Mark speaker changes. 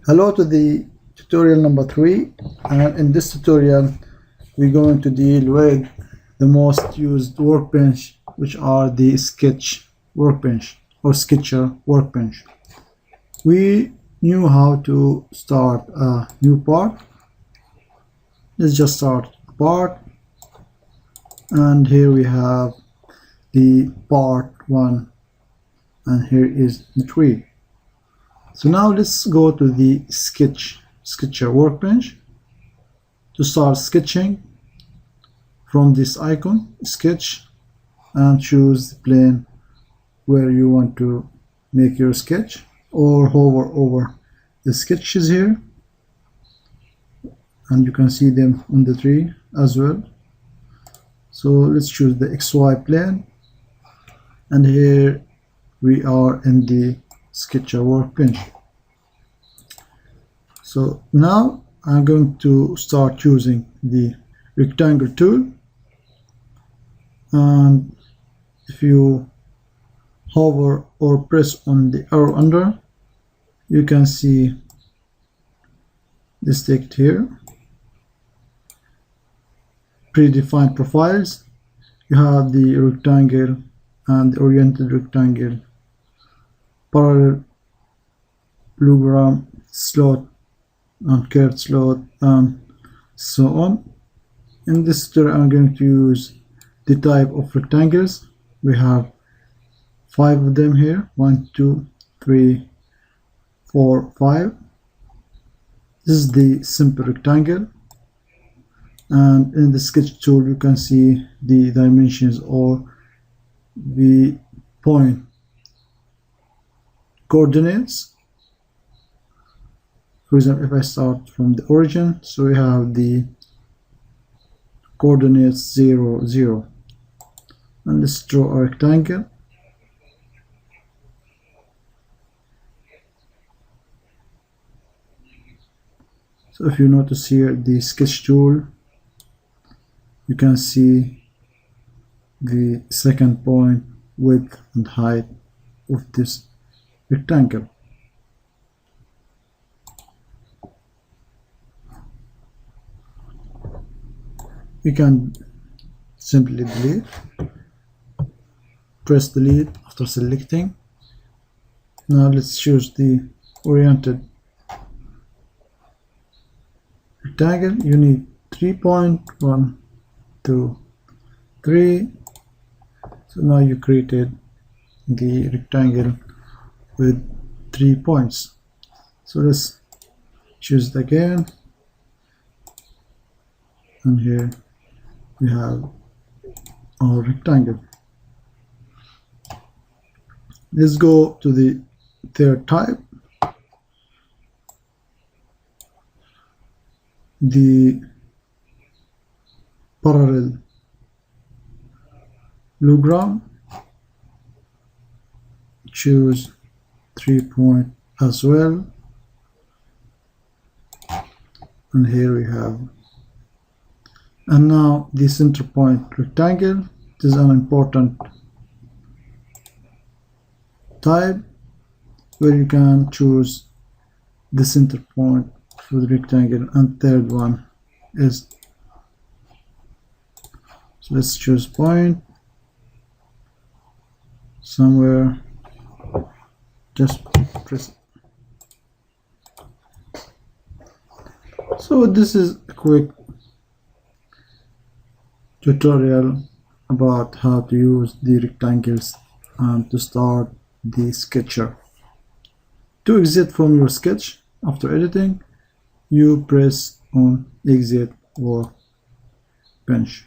Speaker 1: Hello to the tutorial number 3, and in this tutorial we're going to deal with the most used workbench, which are the sketch workbench or sketcher workbench. We knew how to start a new part. Let's just start a part, and here we have the part 1 and here is the tree. So now let's go to the sketcher workbench to start sketching. From this icon, sketch, and choose the plane where you want to make your sketch, or hover over the sketches here, and you can see them on the tree as well. So let's choose the XY plane, and here we are in the sketcher workbench. So now I'm going to start using the rectangle tool, and if you hover or press on the arrow under, you can see this text here, predefined profiles. You have the rectangle and the oriented rectangle, parallelogram, slot, and curved slot, and so on. In this tutorial I'm going to use the type of rectangles. We have 5 of them here, 1, 2, 3, 4, 5. This is the simple rectangle, and in the sketch tool you can see the dimensions or the point coordinates. For example, if I start from the origin, so we have the coordinates 0, 0, and let's draw a rectangle. So if you notice here the sketch tool, you can see the second point, width and height of this rectangle. You can simply delete, press delete after selecting. Now let's choose the oriented rectangle. You need 3 points, 1, 2, 3. So now you created the rectangle with 3 points. So let's choose it again, and here we have our rectangle. Let's go to the third type, the parallelogram. Choose 3 points as well, and here we have. And now the center point rectangle. This is an important type where you can choose the center point for the rectangle, and third one is, so let's choose point somewhere, just press. So this is a quick tutorial about how to use the rectangles and to start the sketcher. To exit from your sketch after editing, you press on exit workbench.